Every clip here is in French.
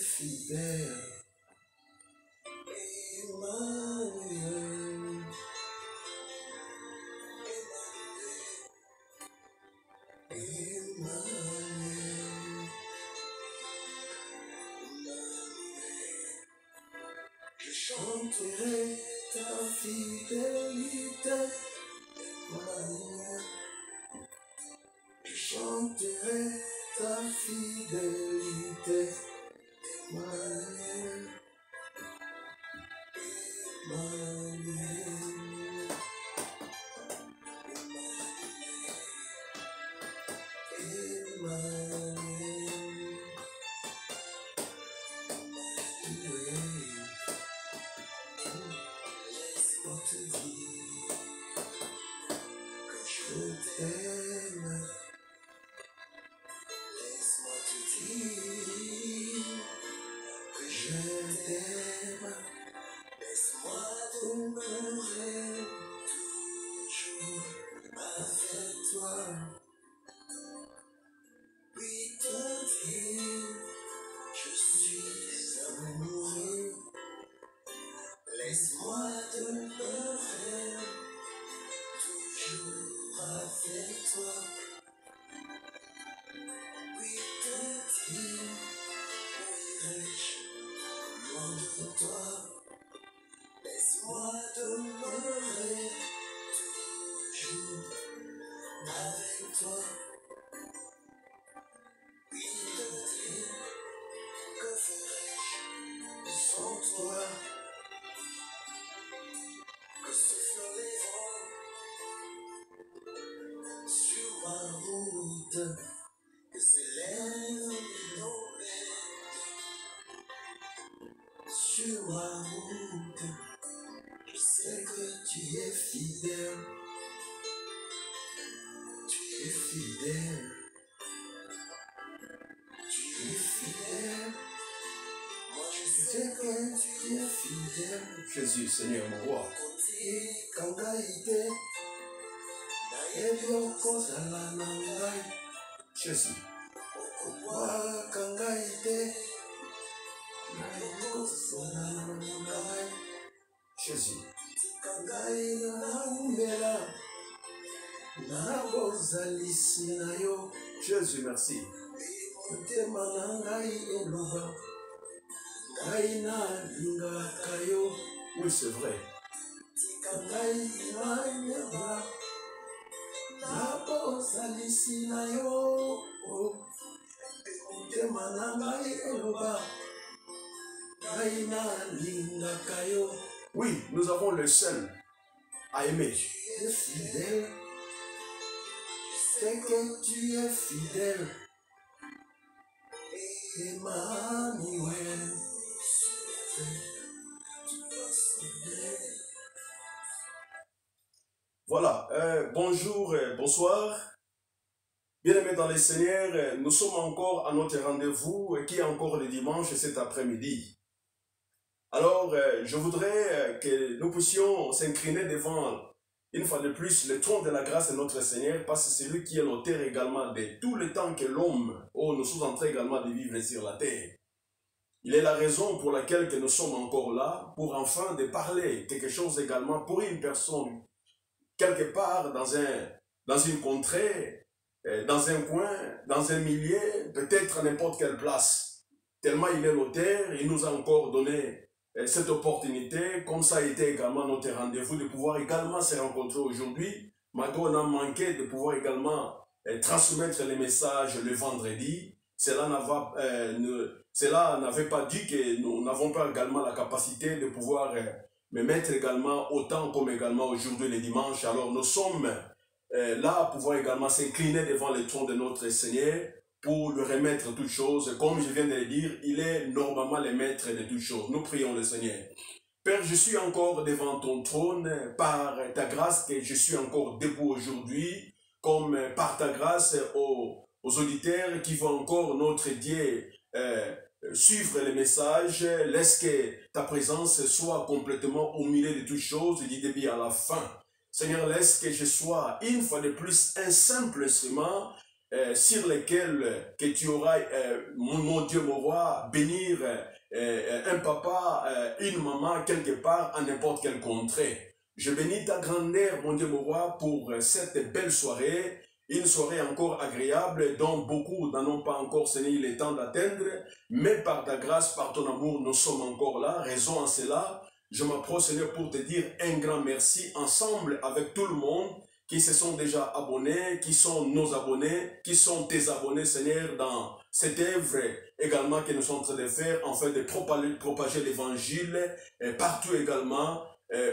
Fidèle, Emmanuel, Emmanuel, je chanterai ta fidélité, Emmanuel, je chanterai ta fidélité, Emmanuel, Emmanuel, laisse-moi te dire que je t'aime. Laisse-moi te dire que je t'aime. Laisse-moi demeurer toujours avec toi. Oui, te dire, je suis amoureux. Laisse-moi demeurer toujours avec toi. Oui, te dire, où irai-je loin de toi? Laisse-moi demeurer toujours avec toi. Oui, te dire, que ferais-je sans toi? Que soufflent les vents sur ma route, que s'élèvent les tempêtes sur ma route. Je sais que tu es fidèle, tu es fidèle, tu es fidèle. Moi je sais que tu es fidèle. Jésus, Seigneur, mon roi. Jésus. Jésus. Jésus, merci. Oui, c'est vrai. Oui, nous avons le seul à aimer. Tu es fidèle, je sais que tu es fidèle, Emmanuel. Voilà, bonjour, bonsoir. Bien-aimés dans les Seigneurs, nous sommes encore à notre rendez-vous qui est encore le dimanche cet après-midi. Alors, je voudrais que nous puissions s'incliner devant, une fois de plus, le trône de la grâce de notre Seigneur, parce que c'est lui qui est l'auteur également de tout le temps que l'homme, nous sommes en train également de vivre sur la terre. Il est la raison pour laquelle que nous sommes encore là, pour enfin de parler quelque chose également pour une personne, quelque part dans une contrée, dans un coin, dans un milieu, peut-être à n'importe quelle place. Tellement il est l'auteur, il nous a encore donné cette opportunité, comme ça a été également notre rendez-vous, de pouvoir également se rencontrer aujourd'hui. Malgré on a manqué de pouvoir également transmettre les messages le vendredi. Cela n'avait pas dit que nous n'avons pas également la capacité de pouvoir me mettre également autant comme également aujourd'hui les dimanches. Alors nous sommes là à pouvoir également s'incliner devant le trône de notre Seigneur pour lui remettre toutes choses. Comme je viens de le dire, il est normalement le maître de toutes choses. Nous prions le Seigneur. Père, je suis encore devant ton trône par ta grâce que je suis encore debout aujourd'hui, comme par ta grâce aux auditeurs qui vont encore notre Dieu suivre les messages. Laisse que ta présence soit complètement au milieu de toutes choses du début à la fin. Seigneur, laisse que je sois une fois de plus un simple instrument sur lequel que tu auras, mon Dieu, mon roi, bénir un papa, une maman, quelque part, à n'importe quel contrée. Je bénis ta grandeur, mon Dieu, mon roi, pour cette belle soirée, une soirée encore agréable, dont beaucoup n'en ont pas encore, Seigneur, le temps d'atteindre, mais par ta grâce, par ton amour, nous sommes encore là. Raison à cela, je m'approche, Seigneur, pour te dire un grand merci, ensemble avec tout le monde, qui se sont déjà abonnés, qui sont nos abonnés, qui sont tes abonnés, Seigneur, dans cette œuvre également que nous sommes en train de faire, afin de propager l'évangile partout également,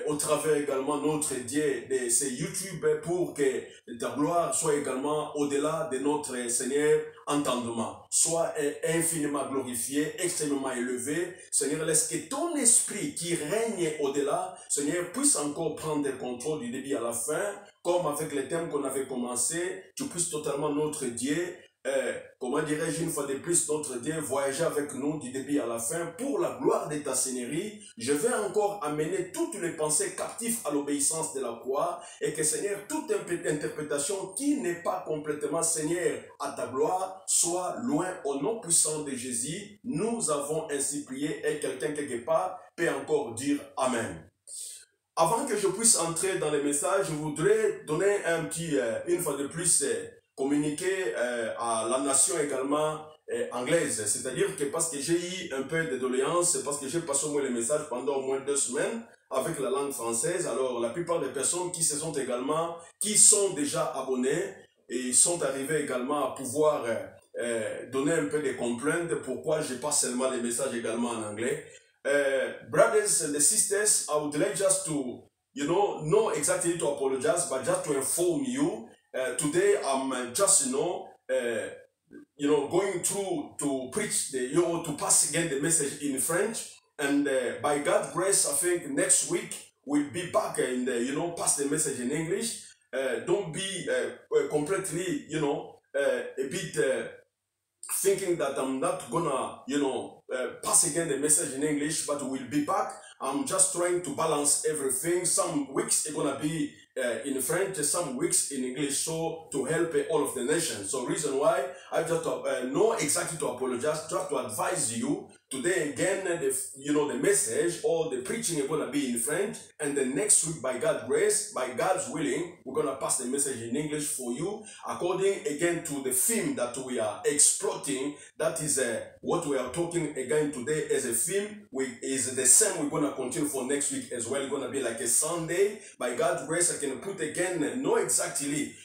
au travers également notre Dieu de ces YouTube, pour que ta gloire soit également au-delà de notre Seigneur entendement, soit infiniment glorifié, extrêmement élevé. Seigneur, laisse que ton esprit qui règne au-delà, Seigneur, puisse encore prendre le contrôle du début à la fin, comme avec les thèmes qu'on avait commencé, tu puisses totalement notre Dieu, comment dirais-je une fois de plus, notre Dieu, voyager avec nous du début à la fin pour la gloire de ta Seigneurie. Je vais encore amener toutes les pensées captives à l'obéissance de la croix et que Seigneur, toute interprétation qui n'est pas complètement Seigneur à ta gloire soit loin au nom puissant de Jésus. Nous avons ainsi prié et quelqu'un quelque part peut encore dire Amen. Avant que je puisse entrer dans les messages, je voudrais donner un petit, une fois de plus, communiquer à la nation également anglaise. C'est-à-dire que parce que j'ai eu un peu de doléances, parce que j'ai passé au moins les messages pendant au moins 2 semaines avec la langue française. Alors la plupart des personnes qui se sont également, qui sont déjà abonnés et sont arrivés également à pouvoir donner un peu de complaintes pourquoi je passe seulement les messages également en anglais. Brothers and sisters, I would like just to, not exactly to apologize, but just to inform you. Today, I'm just, going through to preach to pass again the message in French. And by God's grace, I think next week we'll be back and, pass the message in English. Don't be completely, a bit thinking that I'm not gonna, pass again the message in English, but we'll be back. I'm just trying to balance everything. Some weeks it's gonna be in French, some weeks in English, so to help all of the nations. So reason why I just know exactly to apologize, just to advise you. Today again, the message or the preaching is gonna be in French, and the next week, by God's grace, by God's willing, we're gonna pass the message in English for you, according again to the theme that we are exploiting. That is what we are talking again today as a theme. Is the same. We're gonna continue for next week as well. It's gonna be like a Sunday. By God's grace, I can put again, not exactly,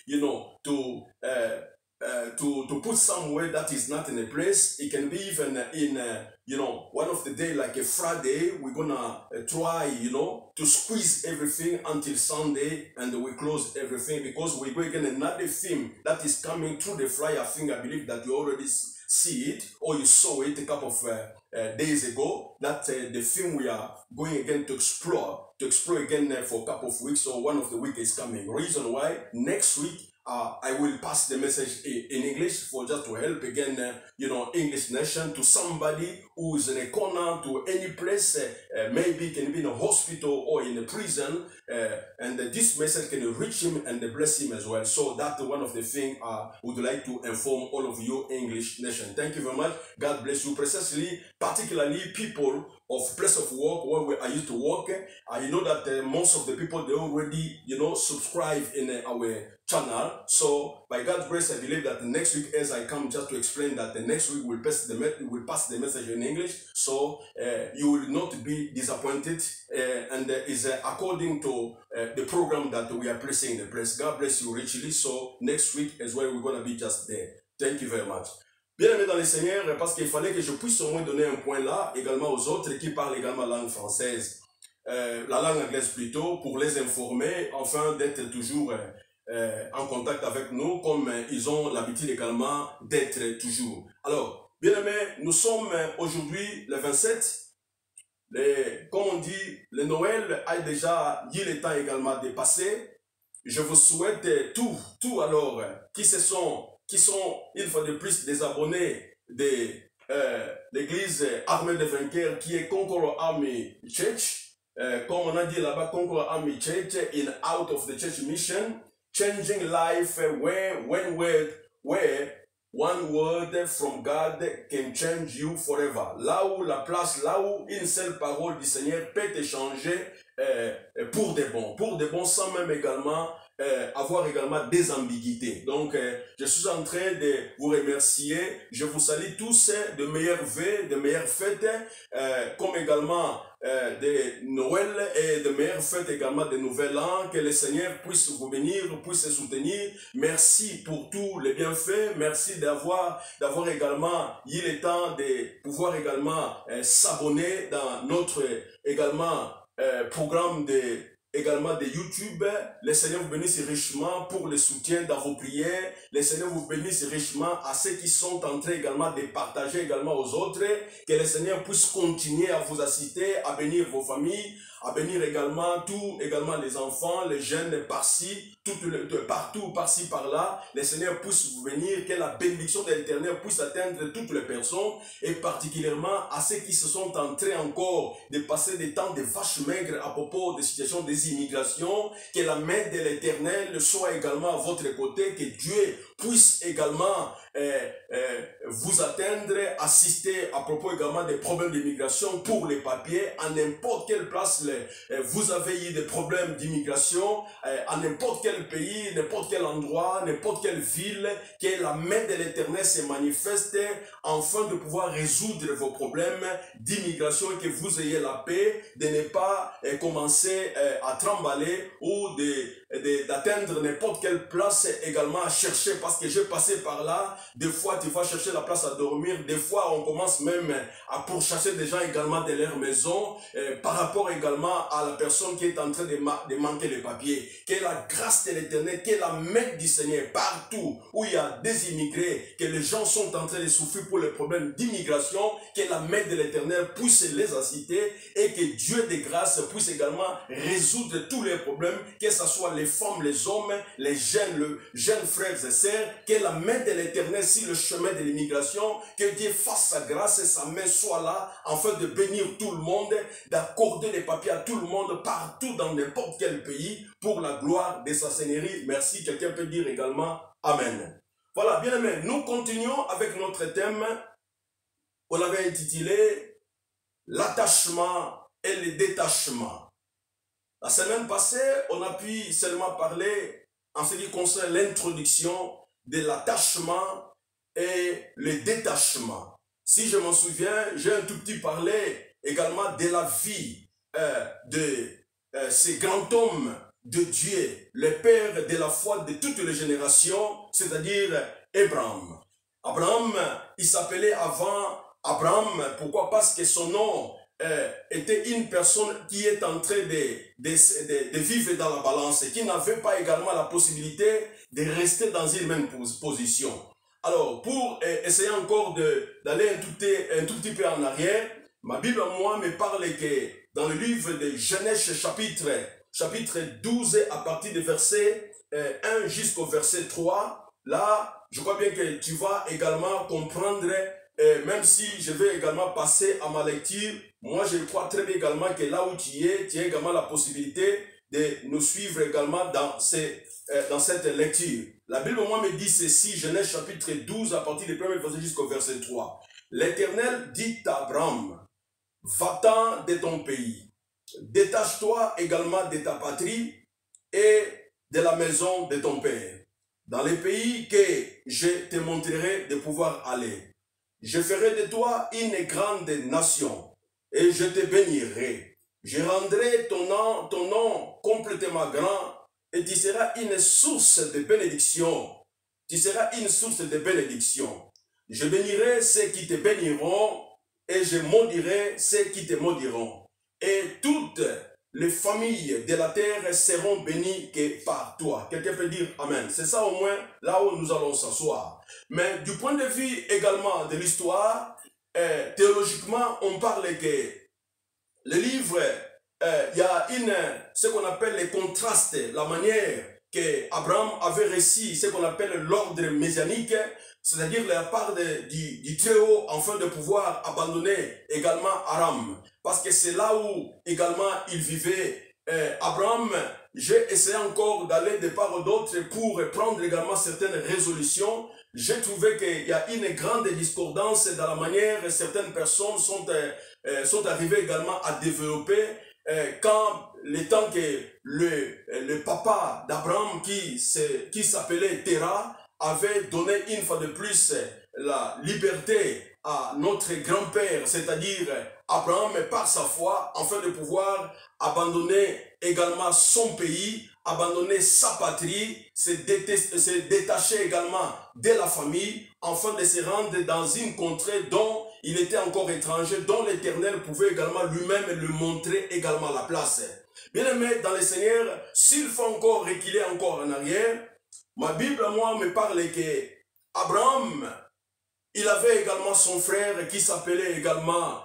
to put somewhere that is not in a place. It can be even in one of the day like a Friday. We're gonna try to squeeze everything until Sunday, and we close everything, because we're going to get another theme that is coming through the flyer. I believe that you already see it, or you saw it a couple of days ago. That the theme we are going again to explore again for a couple of weeks. So one of the week is coming. Reason why next week I will pass the message in English for just to help again, English nation, to somebody who is in a corner, to any place, maybe can be in a hospital or in a prison, and this message can reach him and bless him as well. So that's one of the things I would like to inform all of you, English nation. Thank you very much. God bless you. Precisely, particularly people of place of work where I used to work. I know that most of the people, they already, subscribe in our channel. So by God's grace, I believe that next week, as I come just to explain that the next week we'll pass the message in English. So you will not be disappointed, and is according to the program that we are placing in the place. God bless you richly. So next week as well, we're going to be just there. Thank you very much. Bien aimé dans les Seigneurs, parce qu'il fallait que je puisse au moins donner un point là, également aux autres qui parlent également la langue française, la langue anglaise plutôt, pour les informer, afin d'être toujours en contact avec nous, comme ils ont l'habitude également d'être toujours. Alors, bien aimé, nous sommes aujourd'hui le 27, comme on dit, le Noël a déjà eu le temps également de passer. Je vous souhaite tout alors, qui sont une fois de plus des abonnés de l'église Armée des Vainqueurs, qui est Conqueror Army Church, comme on a dit là-bas, Conqueror Army Church, in out of the church mission, changing life where one word from God can change you forever. Là où la place, là où une seule parole du Seigneur peut te changer pour des bons sans même également avoir également des ambiguïtés. Donc, je suis en train de vous remercier. Je vous salue tous de meilleurs vœux, de meilleures fêtes, comme également de Noël et de meilleures fêtes également de Nouvel An. Que le Seigneur puisse vous bénir, puisse soutenir. Merci pour tous les bienfaits. Merci d'avoir également eu le temps de pouvoir également s'abonner dans notre également programme également de YouTube. Le Seigneur vous bénisse richement pour le soutien dans vos prières. Le Seigneur vous bénisse richement à ceux qui sont en train également de partager également aux autres. Que le Seigneur puisse continuer à vous assister, à bénir vos familles, à bénir également également les enfants, les jeunes par-ci, partout, par-ci, par-là. Le Seigneur puisse vous bénir, que la bénédiction de l'Éternel puisse atteindre toutes les personnes, et particulièrement à ceux qui se sont en train encore de passer des temps de vaches maigres à propos des situations des immigrations. Que la main de l'Éternel soit également à votre côté, que Dieu puisse également vous atteindre, assister à propos également des problèmes d'immigration pour les papiers, à n'importe quelle place vous avez eu des problèmes d'immigration, à n'importe quel pays, n'importe quel endroit, n'importe quelle ville, que la main de l'Éternel se manifeste afin de pouvoir résoudre vos problèmes d'immigration, et que vous ayez la paix de ne pas commencer à trembler ou d'atteindre n'importe quelle place également à chercher, parce que j'ai passé par là. Des fois tu vas chercher la place à dormir, des fois on commence même à pourchasser des gens également de leur maison par rapport également à la personne qui est en train de manquer les papiers. Que la grâce de l'Éternel, que la main du Seigneur partout où il y a des immigrés, que les gens sont en train de souffrir pour les problèmes d'immigration, que la main de l'Éternel puisse les assister, et que Dieu de grâce puisse également résoudre tous les problèmes, que ce soit les femmes, les hommes, les jeunes frères et sœurs. Que la main de l'Éternel sur le chemin de l'immigration, que Dieu fasse sa grâce et sa main soit là afin de bénir tout le monde, d'accorder les papiers à tout le monde partout dans n'importe quel pays pour la gloire de sa Seigneurie. Merci. Quelqu'un peut dire également Amen. Voilà, bien aimé, nous continuons avec notre thème. On avait intitulé l'attachement et le détachement. La semaine passée, on a pu seulement parler en ce qui concerne l'introduction de l'attachement et le détachement. Si je m'en souviens, j'ai un tout petit parlé également de la vie de ce grand homme de Dieu, le père de la foi de toutes les générations, c'est-à-dire Abraham. Abraham, il s'appelait avant Abraham. Pourquoi? Parce que son nom était une personne qui est en train de vivre dans la balance, et qui n'avait pas également la possibilité de rester dans une même position. Alors, pour essayer encore d'aller un tout petit peu en arrière, ma Bible à moi me parle que dans le livre de Genèse chapitre 12, à partir du verset 1 jusqu'au verset 3, là, je crois bien que tu vas également comprendre, même si je vais également passer à ma lecture. Moi, je crois très bien également que là où tu as également la possibilité de nous suivre également dans cette lecture. La Bible, moi, me dit ceci, Genèse chapitre 12, à partir du premier verset jusqu'au verset 3. L'Éternel dit à Abraham, va-t'en de ton pays. Détache-toi également de ta patrie et de la maison de ton père, dans les pays que je te montrerai de pouvoir aller. Je ferai de toi une grande nation et je te bénirai. Je rendrai ton nom complètement grand et tu seras une source de bénédiction. Tu seras une source de bénédiction. Je bénirai ceux qui te béniront et je maudirai ceux qui te maudiront. Et toutes les familles de la terre seront bénies que par toi. Quelqu'un peut dire Amen. C'est ça au moins là où nous allons s'asseoir. Mais du point de vue également de l'histoire, théologiquement, on parle que le livre, il y a ce qu'on appelle les contrastes, la manière que Abraham avait réussi, ce qu'on appelle l'ordre messianique, c'est-à-dire la part du Très-Haut, afin de pouvoir abandonner également Aram. Parce que c'est là où également il vivait. Abraham, j'ai essayé encore d'aller de part d'autre pour prendre également certaines résolutions. J'ai trouvé qu'il y a une grande discordance dans la manière dont certaines personnes sont arrivées également à développer quand le temps que le papa d'Abraham qui s'appelait Terah avait donné une fois de plus la liberté à notre grand-père, c'est-à-dire Abraham, par sa foi, afin de pouvoir abandonner également son pays, abandonner sa patrie, se détacher également de la famille, afin de se rendre dans une contrée dont il était encore étranger, dont l'Éternel pouvait également lui-même lui montrer également la place. Bien aimé dans le Seigneur, s'il faut encore reculer encore en arrière, ma Bible, moi, me parle que Abraham, il avait également son frère qui s'appelait également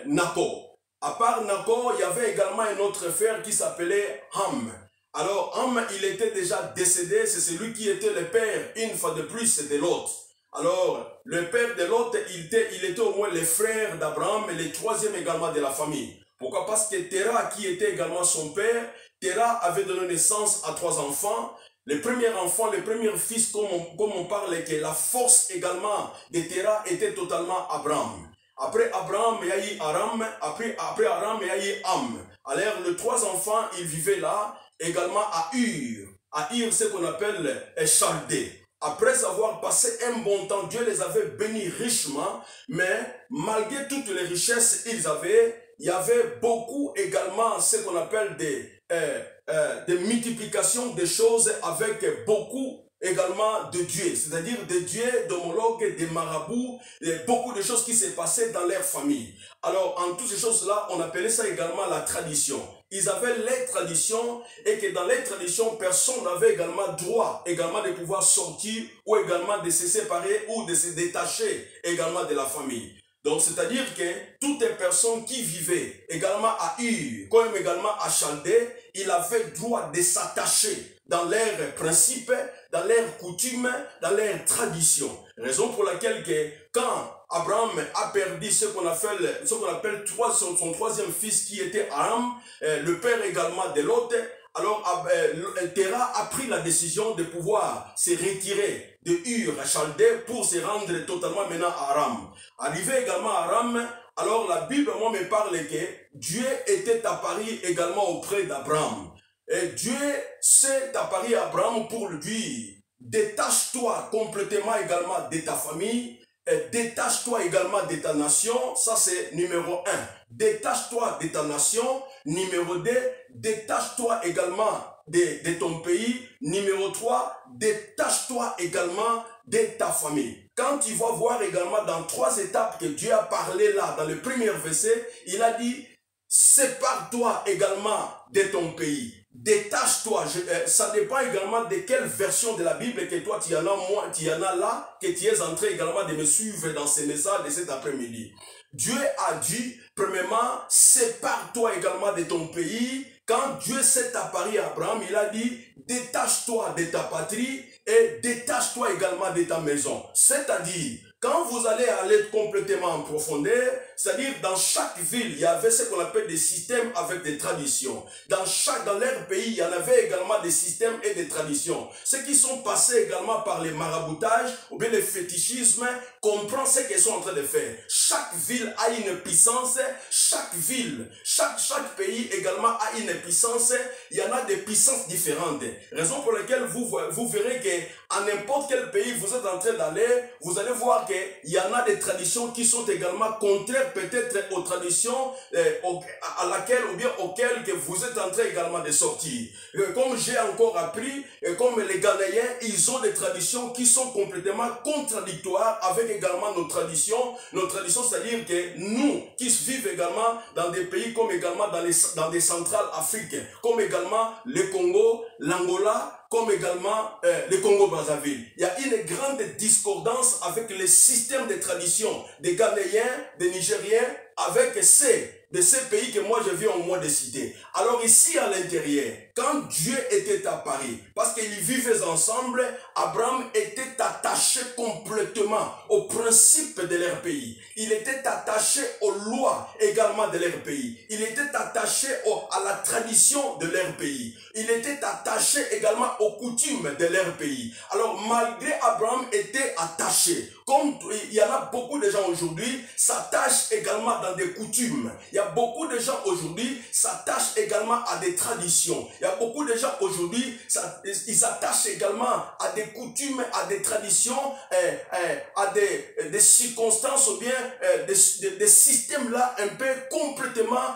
Nahor. À part Nahor, il y avait également un autre frère qui s'appelait Ham. Alors, Ham, il était déjà décédé, c'est celui qui était le père, une fois de plus, de Lot. Alors, le père de Lot, il était au moins le frère d'Abraham et le troisième également de la famille. Pourquoi? Parce que Terah, qui était également son père, Terah avait donné naissance à 3 enfants. Le premier enfant, le premier fils, comme on parle, que la force également de Terah était totalement Abraham. Après Abraham, il y a eu Aram. Après Aram, il y a eu Ham. Alors, les 3 enfants, ils vivaient là, également à Ur. À Ur, ce qu'on appelle Chaldée. Après avoir passé un bon temps, Dieu les avait bénis richement, mais malgré toutes les richesses qu'ils avaient, il y avait beaucoup également ce qu'on appelle des multiplications des choses avec beaucoup également de dieux, c'est-à-dire des dieux, d'homologues, des marabouts, et beaucoup de choses qui s'est passées dans leur famille. Alors, en toutes ces choses-là, on appelait ça également la tradition. Ils avaient les traditions et que dans les traditions, personne n'avait également droit également de pouvoir sortir ou également de se séparer ou de se détacher également de la famille. Donc, c'est-à-dire que toutes les personnes qui vivaient également à Ur, comme également à Chaldée, ils avaient droit de s'attacher dans leurs principes, dans leurs coutumes, dans leurs traditions. Raison pour laquelle que quand Abraham a perdu ce qu'on appelle son troisième fils qui était Aram, le père également de Lot, alors Terah a pris la décision de pouvoir se retirer de Ur à Chaldée pour se rendre totalement maintenant à Aram. Arrivé également à Aram, alors la Bible moi me parle que Dieu était apparu également auprès d'Abraham. Et Dieu s'est apparu à Abraham pour lui dire, détache-toi complètement également de ta famille, détache-toi également de ta nation, ça c'est numéro 1. Détache-toi de ta nation, numéro 2, détache-toi également de ton pays, numéro 3, détache-toi également de ta famille. Quand tu vas voir également dans 3 étapes que Dieu a parlé là, dans le premier verset, il a dit, sépare-toi également de ton pays. Détache-toi. Ça dépend également de quelle version de la Bible que toi tu en as, moi tu en as là, que tu es en train également de me suivre dans ces messages de cet après-midi. Dieu a dit, premièrement, sépare-toi également de ton pays. Quand Dieu s'est apparu à Abraham, il a dit, détache-toi de ta patrie et détache-toi également de ta maison. C'est-à-dire, quand vous allez complètement en profondeur, c'est-à-dire dans chaque ville, il y avait ce qu'on appelle des systèmes avec des traditions. Dans leur pays, il y en avait également des systèmes et des traditions. Ceux qui sont passés également par les maraboutages ou bien le fétichisme comprennent ce qu'ils sont en train de faire. Chaque ville a une puissance, chaque ville, chaque pays également a une puissance. Il y en a des puissances différentes. Raison pour laquelle vous verrez qu'à n'importe quel pays vous êtes en train d'aller, vous allez voir qu'il y en a des traditions qui sont également contraires peut-être aux traditions à laquelle ou bien auxquelles que vous êtes en train également de sortir. Comme j'ai encore appris, comme les Ghanéens, ils ont des traditions qui sont complètement contradictoires avec également nos traditions, c'est-à-dire que nous qui vivons également dans des pays comme également dans des centrales africaines, comme également le Congo, l'Angola, comme également le Congo-Brazzaville. Il y a une grande discordance avec les systèmes de tradition des Ghanéens, des Nigériens, avec de ces pays que moi je viens au moins de citer. Alors ici à l'intérieur, quand Dieu était à Paris, parce qu'ils vivaient ensemble, Abraham était attaché complètement aux principes de leur pays. Il était attaché aux lois également de leur pays. Il était attaché à la tradition de leur pays. Il était attaché également aux coutumes de leur pays. Alors malgré Abraham était attaché, comme il y en a beaucoup de gens aujourd'hui, s'attachent également dans des coutumes. Il y a beaucoup de gens aujourd'hui s'attachent également à des traditions. Il y a beaucoup de gens aujourd'hui, ils s'attachent également à des coutumes, à des traditions, à des circonstances ou bien des systèmes là un peu complètement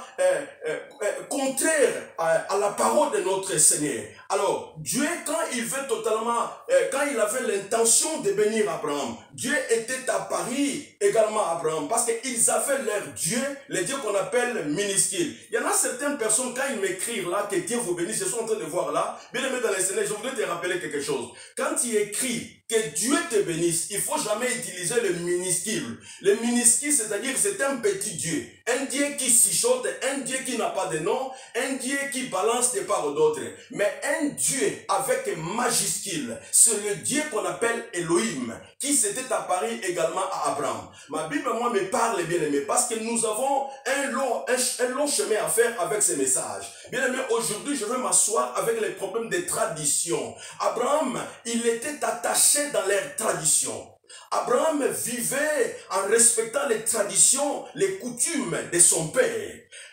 contraires à la parole de notre Seigneur. Alors, Dieu, quand il avait l'intention de bénir Abraham, Dieu était à Paris également Abraham, parce qu'ils avaient leur Dieu, les dieux qu'on appelle minuscules. Il y en a certaines personnes, quand ils m'écrivent là, que Dieu vous bénisse, je suis en train de voir là, bien aimé dans les Seigneurs, je voudrais te rappeler quelque chose. Quand il écrit que Dieu te bénisse, il ne faut jamais utiliser le minuscule. Le minuscule, c'est-à-dire c'est un petit Dieu. Un Dieu qui sichote, un Dieu qui n'a pas de nom, un Dieu qui balance de part d'autre. Mais un Dieu avec majuscule, c'est le Dieu qu'on appelle Elohim, qui s'était apparu également à Abraham. Ma Bible, moi, me parle, bien aimé, parce que nous avons un long chemin à faire avec ces messages. Bien aimé, aujourd'hui, je veux m'asseoir avec les problèmes des traditions. Abraham, il était attaché dans leurs traditions. Abraham vivait en respectant les traditions, les coutumes de son père.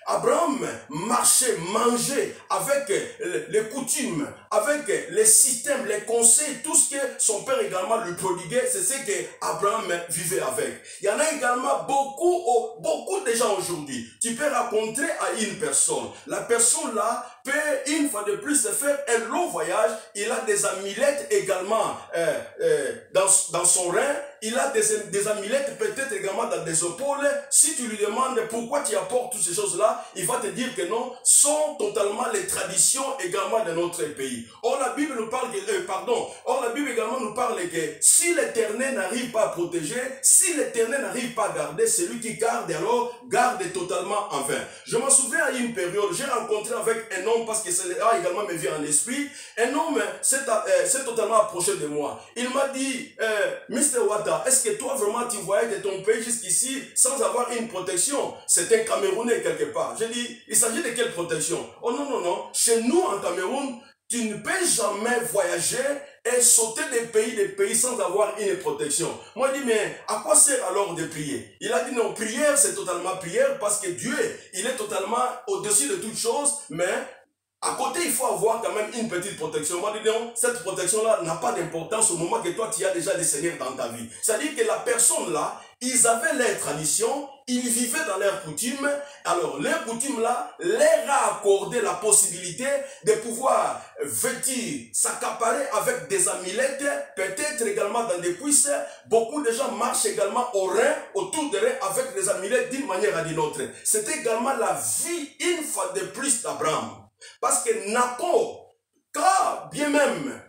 Abraham marchait, mangeait avec les coutumes, avec les systèmes, les conseils, tout ce que son père également lui prodiguait, c'est ce que Abraham vivait avec. Il y en a également beaucoup de gens aujourd'hui. Tu peux rencontrer à une personne. La personne là peut une fois de plus se faire un long voyage. Il a des amulettes également dans son rein. Il a des amulettes peut-être également dans des épaules. Si tu lui demandes pourquoi tu apportes toutes ces choses-là, il va te dire que non, sont totalement les traditions également de notre pays. Or la Bible nous parle Or la Bible également nous parle que si l'Éternel n'arrive pas à protéger, si l'Éternel n'arrive pas à garder, celui qui garde alors garde totalement en vain. Je m'en souviens à une période, j'ai rencontré avec un homme, parce que cela également me vient en esprit, un homme s'est totalement approché de moi. Il m'a dit, Mr. Wata, est-ce que toi vraiment tu voyais de ton pays jusqu'ici sans avoir une protection? C'est un Camerounais quelque part. J'ai dit, il s'agit de quelle protection? Oh non, non, non. Chez nous en Cameroun, tu ne peux jamais voyager et sauter des pays sans avoir une protection. Moi, je dis, mais à quoi sert alors de prier? Il a dit, non, prière, c'est totalement prière parce que Dieu, il est totalement au-dessus de toutes choses, mais à côté, il faut avoir quand même une petite protection. Moi, je dis, non, cette protection-là n'a pas d'importance au moment que toi, tu as déjà le Seigneur dans ta vie. C'est-à-dire que la personne là, ils avaient leurs traditions, ils vivaient dans leurs coutumes. Alors, leurs coutumes-là leur a accordé la possibilité de pouvoir vêtir, s'accaparer avec des amulettes, peut-être également dans des cuisses. Beaucoup de gens marchent également au rein, autour des reins, avec des amulettes d'une manière à d'une autre. C'était également la vie, une fois de plus, d'Abraham. Parce que Nacor, car bien même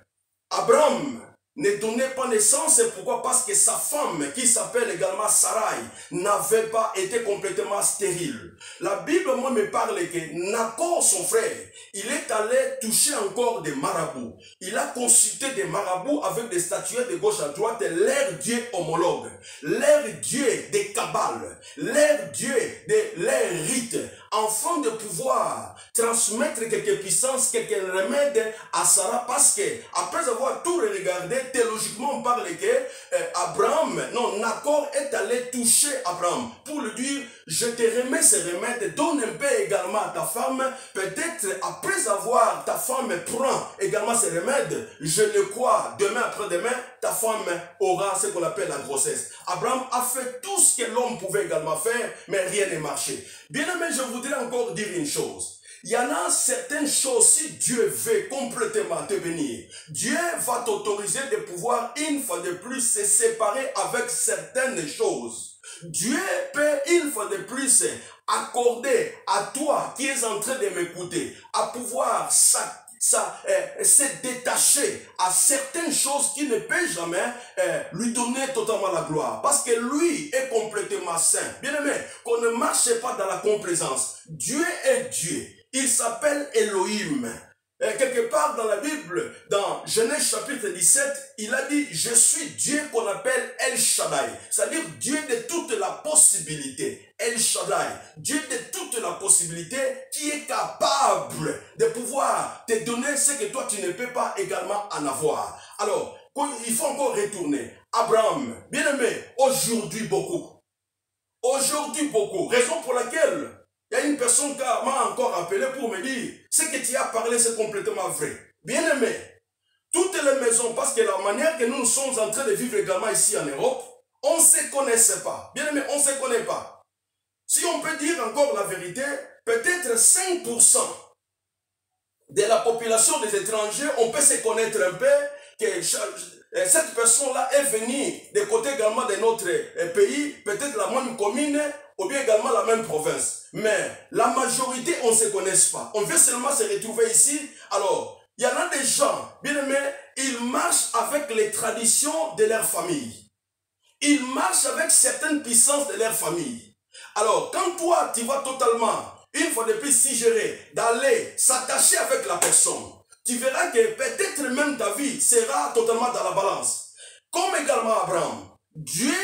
Abraham ne donnait pas naissance. C'est pourquoi? Parce que sa femme, qui s'appelle également Sarai, n'avait pas été complètement stérile. La Bible, moi, me parle que Nacor, son frère, il est allé toucher encore des marabouts. Il a consulté des marabouts avec des statuettes de gauche à droite, leur Dieu homologue, leur Dieu des kabbales, leur Dieu de leurs rites, afin de pouvoir transmettre quelques puissances, quelques remèdes à Sarah, parce que après avoir tout regardé, théologiquement on parle que Nacor est allé toucher Abraham pour lui dire: je te remets ces remèdes, donne un peu également à ta femme, peut-être après avoir ta femme prend également ces remèdes, je le crois, demain après-demain, ta femme aura ce qu'on appelle la grossesse. Abraham a fait tout ce que l'homme pouvait également faire, mais rien n'est marché. Bien aimé, je voudrais encore dire une chose. Il y en a certaines choses, si Dieu veut complètement te bénir, Dieu va t'autoriser de pouvoir une fois de plus se séparer avec certaines choses. Dieu peut une fois de plus accorder à toi qui es en train de m'écouter à pouvoir se détacher à certaines choses qui ne peuvent jamais lui donner totalement la gloire. Parce que lui est complètement saint. Bien aimé, qu'on ne marche pas dans la complaisance. Dieu est Dieu. Il s'appelle Elohim. Quelque part dans la Bible, dans Genèse chapitre 17, il a dit: je suis Dieu qu'on appelle El Shaddai. C'est-à-dire Dieu de toute la possibilité. El Shaddai, Dieu de toute la possibilité, qui est capable de pouvoir te donner ce que toi tu ne peux pas également en avoir. Alors, il faut encore retourner. Abraham, bien aimé, aujourd'hui beaucoup. Aujourd'hui beaucoup. Raison pour laquelle il y a une personne qui m'a encore appelé pour me dire: ce que tu as parlé, c'est complètement vrai. Bien aimé, toutes les maisons, parce que la manière que nous sommes en train de vivre également ici en Europe, on ne se connaissait pas. Bien aimé, on ne se connaît pas. Si on peut dire encore la vérité, peut-être 5% de la population des étrangers, on peut se connaître un peu, que cette personne-là est venue des côtés également de notre pays, peut-être la même commune, ou bien également la même province. Mais la majorité, on ne se connaît pas. On veut seulement se retrouver ici. Alors, il y en a des gens, bien aimés, ils marchent avec les traditions de leur famille. Ils marchent avec certaines puissances de leur famille. Alors, quand toi, tu vas totalement, une fois de plus, suggérer d'aller s'attacher avec la personne, tu verras que peut-être même ta vie sera totalement dans la balance. Comme également Abraham. Dieu,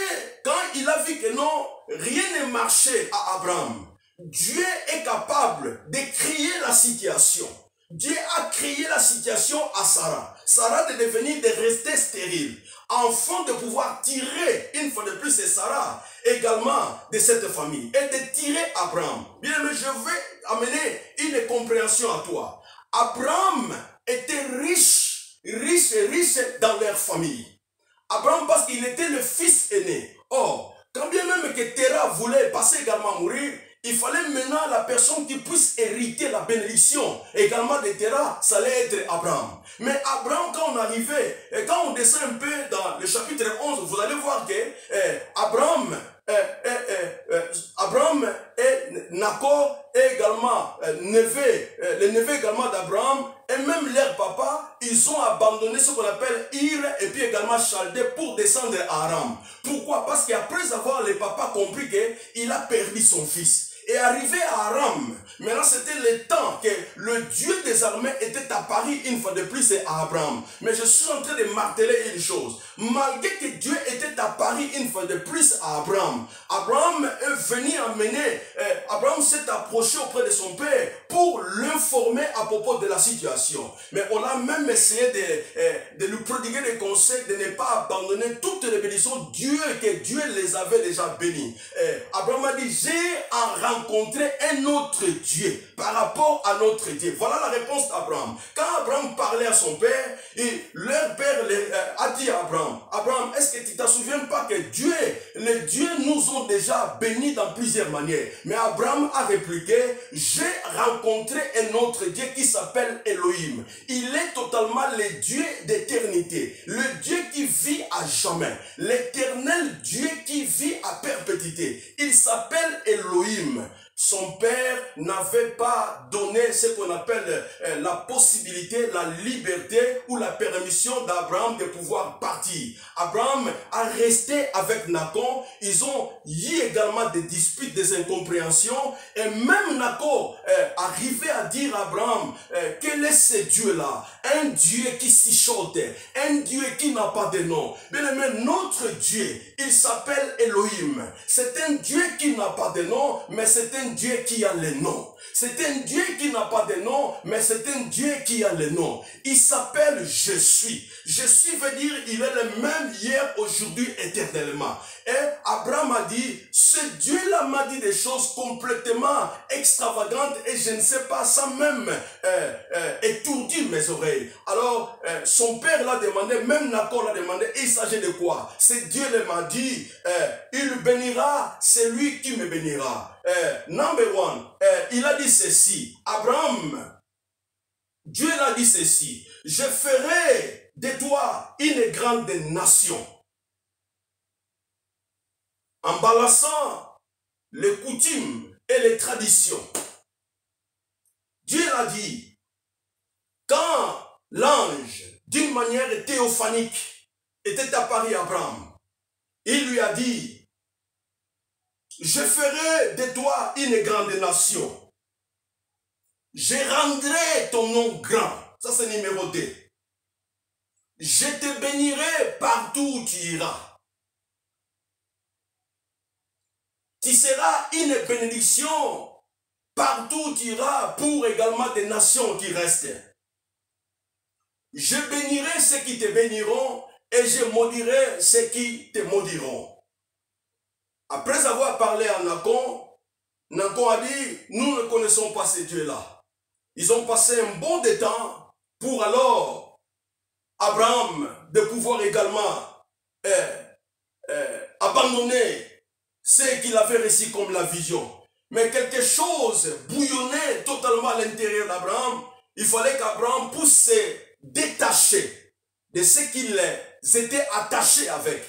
quand il a vu que non, rien ne marchait à Abraham, Dieu est capable de créer la situation. Dieu a créé la situation à Sarah. Sarah de devenir, de rester stérile, afin de pouvoir tirer, une fois de plus, c'est Sarah, également de cette famille, et de tirer Abraham. Bien aimé, je vais amener une compréhension à toi. Abraham était riche dans leur famille. Abraham, parce qu'il était le fils aîné. Or, quand bien même que Terah voulait passer également à mourir, il fallait maintenant la personne qui puisse hériter la bénédiction également de Terah, ça allait être Abraham. Mais Abraham, quand on arrivait, et quand on descend un peu dans le chapitre 11, vous allez voir que Abraham et Nacor est également le neveu également d'Abraham, et même leur papa, ils ont abandonné ce qu'on appelle Ir et puis également Chaldée pour descendre à Aram. Pourquoi? Parce qu'après avoir le papa compris qu'il a perdu son fils. Et arrivé à Aram, maintenant c'était le temps que le Dieu des armées était apparu une fois de plus à Abraham. Mais je suis en train de marteler une chose. Malgré que Dieu était apparu une fois de plus à Abraham, Abraham est venu amener, Abraham s'est approché auprès de son père pour l'informer à propos de la situation. Mais on a même essayé de lui prodiguer des conseils de ne pas abandonner toutes les bénédictions que Dieu les avait déjà bénies. Abraham a dit: j'ai rencontrer un autre Dieu par rapport à notre Dieu. Voilà la réponse d'Abraham. Quand Abraham parlait à son père, et leur père a dit à Abraham: Abraham, est-ce que tu ne te souviens pas que Dieu, les dieux nous ont déjà bénis dans plusieurs manières? Mais Abraham a répliqué: j'ai rencontré un autre Dieu qui s'appelle Elohim. Il est totalement le Dieu d'éternité, le Dieu qui vit à jamais, l'éternel Dieu qui vit à perpétuité. Il s'appelle Elohim. son père n'avait pas donné ce qu'on appelle la possibilité, la liberté ou la permission d'Abraham de pouvoir partir. Abraham a resté avec Nacon. Ils ont eu également des disputes, des incompréhensions. Et même Nacon arrivait à dire à Abraham, quel est ce Dieu-là? Un Dieu qui s'échote, un Dieu qui n'a pas de nom. Bien aimé, notre Dieu, il s'appelle Elohim. C'est un Dieu qui n'a pas de nom, mais c'est un Dieu qui a le nom. C'est un Dieu qui n'a pas de nom, mais c'est un Dieu qui a le nom. Il s'appelle Je suis. Je suis veut dire il est le même hier, aujourd'hui, éternellement. Et Abraham a dit, ce Dieu-là m'a dit des choses complètement extravagantes et je ne sais pas, ça même étourdi mes oreilles. Alors, son père l'a demandé, même Nacon l'a demandé, il s'agit de quoi? C'est Dieu le m'a dit, il bénira, c'est lui qui me bénira. Number one, il a dit ceci, Abraham, Dieu l'a dit ceci, je ferai de toi une grande nation. En balançant les coutumes et les traditions. Dieu l'a dit, quand l'ange, d'une manière théophanique, était apparu à Abraham, il lui a dit, je ferai de toi une grande nation. Je rendrai ton nom grand. Ça c'est numéro 2. Je te bénirai partout où tu iras. Tu seras une bénédiction partout où tu iras pour également des nations qui restent. Je bénirai ceux qui te béniront et je maudirai ceux qui te maudiront. Après avoir parlé à Nacon, Nacon a dit, nous ne connaissons pas ces dieux-là. Ils ont passé un bon de temps pour alors Abraham de pouvoir également abandonner ce qu'il avait reçu comme la vision. Mais quelque chose bouillonnait totalement à l'intérieur d'Abraham. Il fallait qu'Abraham puisse se détacher de ce qu'ils étaient attachés avec.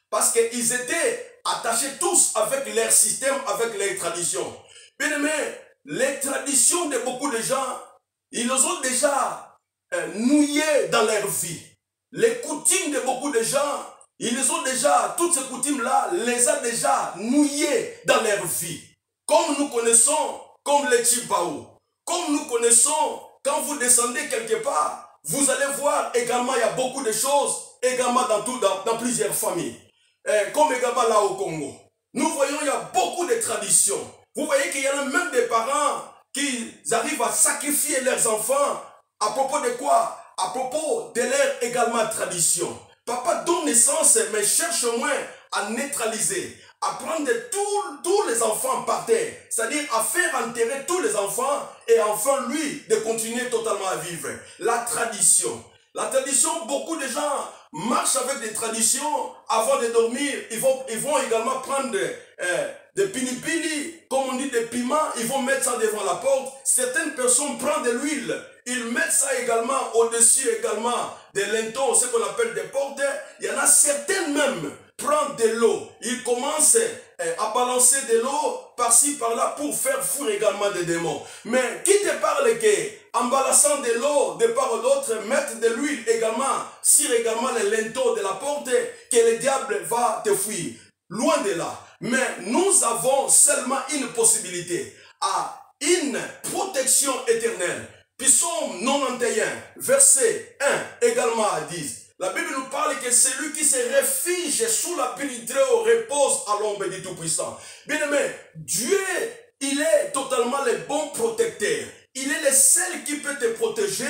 Parce qu'ils étaient attachés tous avec leur système, avec leurs traditions. Bien aimé, les traditions de beaucoup de gens, ils les ont déjà nouillées dans leur vie. Les coutumes de beaucoup de gens, ils les ont déjà, toutes ces coutumes-là, les a déjà nouillées dans leur vie. Comme nous connaissons, comme les Tchibao. Comme nous connaissons, quand vous descendez quelque part, vous allez voir également, il y a beaucoup de choses, également dans plusieurs familles. Comme également là au Congo. Nous voyons, il y a beaucoup de traditions. Vous voyez qu'il y a même des parents qui arrivent à sacrifier leurs enfants. À propos de quoi? À propos de leur également tradition. Papa donne naissance, mais cherche au moins à neutraliser, à prendre tous les enfants par terre, c'est-à-dire à faire enterrer tous les enfants et enfin lui de continuer totalement à vivre. La tradition. La tradition, beaucoup de gens marchent avec des traditions avant de dormir. Ils vont également prendre des pinipili, comme on dit des piments, ils vont mettre ça devant la porte. Certaines personnes prennent de l'huile, ils mettent ça également au-dessus également des linteaux, ce qu'on appelle des portes. Il y en a certaines même prennent de l'eau. Ils commencent à balancer de l'eau par-ci par-là pour faire fuir également des démons. Mais qui te parle que en balançant de l'eau de part ou d'autre, mettre de l'huile également sur également les linteaux de la porte, que le diable va te fuir? Loin de là. Mais nous avons seulement une possibilité à une protection éternelle. Psaume 91, verset 1 également à 10. La Bible nous parle que celui qui se réfugie sous la pluie du Très-Haut repose à l'ombre du Tout-Puissant. Bien aimé, Dieu, il est totalement le bon protecteur. Il est le seul qui peut te protéger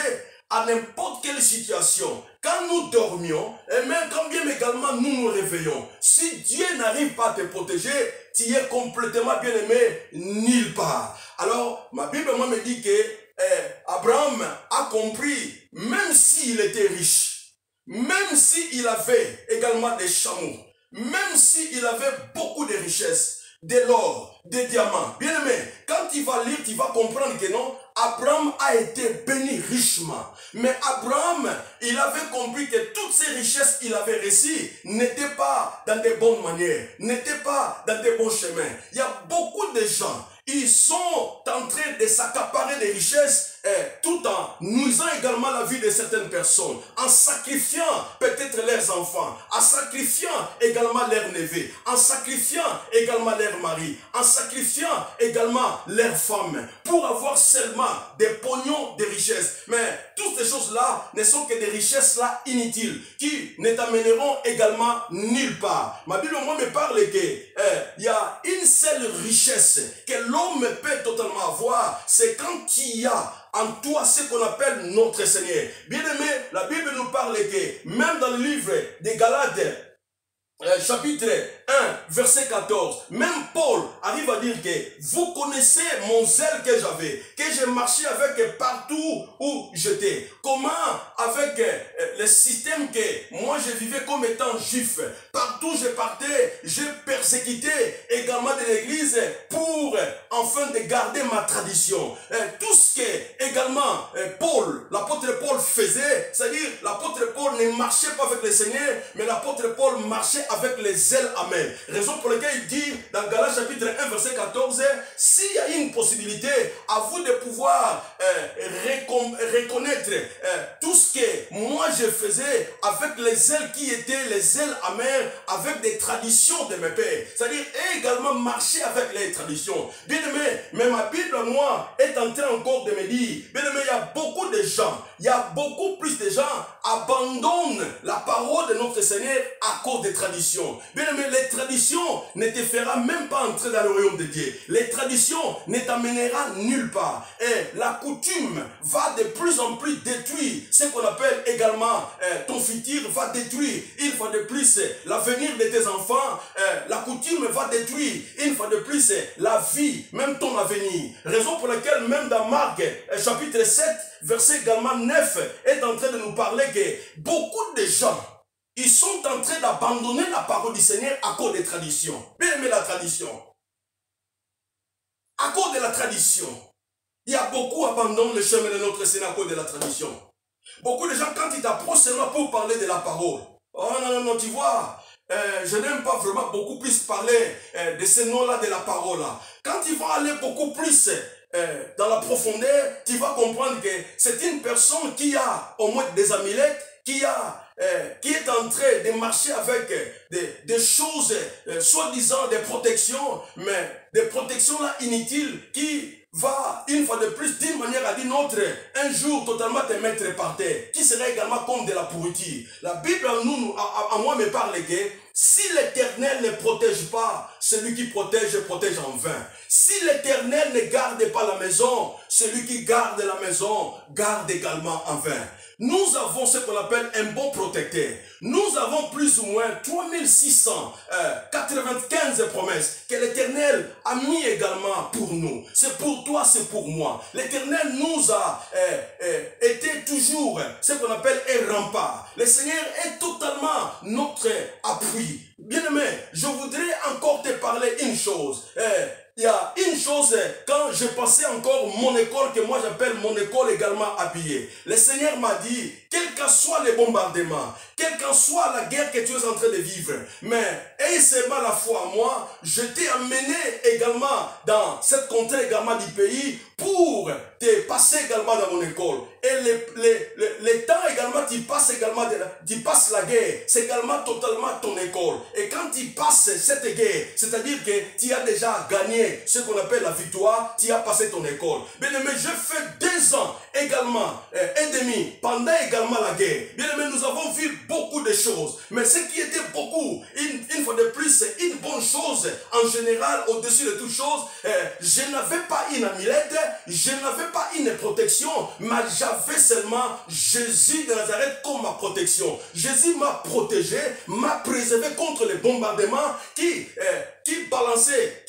à n'importe quelle situation. Quand nous dormions, et même quand bien également nous nous réveillons, si Dieu n'arrive pas à te protéger, tu es complètement bien aimé nulle part. Alors, ma Bible moi, me dit que Abraham a compris, même s'il était riche, même s'il avait également des chameaux, même s'il avait beaucoup de richesses, de l'or, des diamants. Bien aimé, quand tu vas lire, tu vas comprendre que non, Abraham a été béni richement. Mais Abraham, il avait compris que toutes ces richesses qu'il avait reçues n'étaient pas dans de bonnes manières, n'étaient pas dans de bons chemins. Il y a beaucoup de gens, ils sont en train de s'accaparer des richesses tout en nuisant également la vie de certaines personnes, en sacrifiant peut-être leurs enfants, en sacrifiant également leurs neveux, en sacrifiant également leurs maris, en sacrifiant également leurs femmes, pour avoir seulement des pognons, des richesses. Mais toutes ces choses-là ne sont que des richesses là inutiles, qui ne t'amèneront également nulle part. Ma Bible, moi, me parle que il y a une seule richesse que l'homme peut totalement avoir, c'est quand il y a en toi ce qu'on appelle notre Seigneur. Bien aimé, la Bible nous parle que même dans le livre des Galates, chapitre 1, verset 14, même Paul arrive à dire que vous connaissez mon zèle que j'avais, que j'ai marché avec partout où j'étais. Comment avec le système que moi je vivais comme étant juif, partout je partais, je persécutais également de l'église pour enfin de garder ma tradition. Tout ce que également Paul, l'apôtre Paul faisait, c'est-à-dire l'apôtre Paul ne marchait pas avec le Seigneur, mais l'apôtre Paul marchait avec les zèles amen. Raison pour laquelle il dit dans Galates chapitre 1 verset 14, s'il y a une possibilité à vous de pouvoir reconnaître tout ce que moi je faisais avec les zèles qui étaient les zèles amers, avec des traditions de mes pères, c'est-à-dire également marcher avec les traditions. Bien aimé, mais ma Bible moi est en train encore de me dire, bien aimé, il y a beaucoup de gens, il y a beaucoup plus de gens abandonnent la parole de notre Seigneur à cause des traditions. Bien aimé, les traditions ne te feront même pas entrer dans le royaume de Dieu. Les traditions ne t'amèneront nulle part. Et la coutume va de plus en plus détruire ce qu'on appelle également ton futur, va détruire une fois de plus l'avenir de tes enfants. La coutume va détruire une fois de plus la vie, même ton avenir. Raison pour laquelle même dans Marc chapitre 7, verset également 9 est en train de nous parler que beaucoup de gens ils sont en train d'abandonner la parole du Seigneur à cause des traditions. Bien aimé la tradition. À cause de la tradition. Il y a beaucoup abandonnent le chemin de notre Seigneur à cause de la tradition. Beaucoup de gens, quand ils t'approchent seulement pour parler de la parole. Oh non, tu vois, je n'aime pas vraiment beaucoup plus parler de ces noms-là, de la parole-là. Quand ils vont aller beaucoup plus dans la profondeur, tu vas comprendre que c'est une personne qui a au moins des amulettes, qui est en train de marcher avec des choses, soi-disant des protections, mais des protections là inutiles qui va, une fois de plus, d'une manière à d'une autre, un jour totalement te mettre par terre, qui serait également comme de la pourriture. La Bible à moi me parle que si l'Éternel ne protège pas, celui qui protège en vain. Si l'Éternel ne garde pas la maison, celui qui garde la maison garde également en vain. Nous avons ce qu'on appelle un bon protecteur. Nous avons plus ou moins 3695 promesses que l'Éternel a mis également pour nous. C'est pour toi, c'est pour moi. L'Éternel nous a été toujours ce qu'on appelle un rempart. Le Seigneur est totalement notre appui. Bien-aimé, je voudrais encore te parler une chose. Il y a une chose, quand je passais encore mon école, que moi j'appelle mon école également habillée. Le Seigneur m'a dit, quels qu'en soient les bombardements, quelle qu'en soit la guerre que tu es en train de vivre, mais aie seulement la foi en moi, je t'ai amené également dans cette contrée également du pays pour te passer également dans mon école. Et les temps également, tu passes également, tu passes la guerre, c'est également totalement ton école. Et quand tu passes cette guerre, c'est-à-dire que tu as déjà gagné ce qu'on appelle la victoire, tu as passé ton école. Bien aimé, je fais 2 ans également et demi pendant également la guerre. Bien aimé, nous avons vu beaucoup de choses, mais ce qui était beaucoup, une fois de plus, c'est une bonne chose en général, au-dessus de toute chose. Je n'avais pas une amulette, je n'avais pas une protection, mais j'avais seulement Jésus de Nazareth comme ma protection. Jésus m'a protégé, m'a préservé contre les bombardements qui balançaient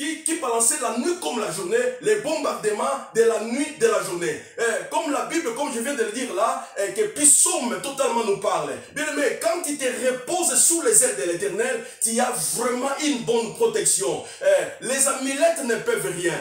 la nuit comme la journée, les bombardements de la nuit, de la journée. Comme la Bible, comme je viens de le dire là, que Psaume totalement nous parle. Bien aimé, quand tu te reposes sous les ailes de l'Éternel, tu as vraiment une bonne protection. Les amulettes ne peuvent rien.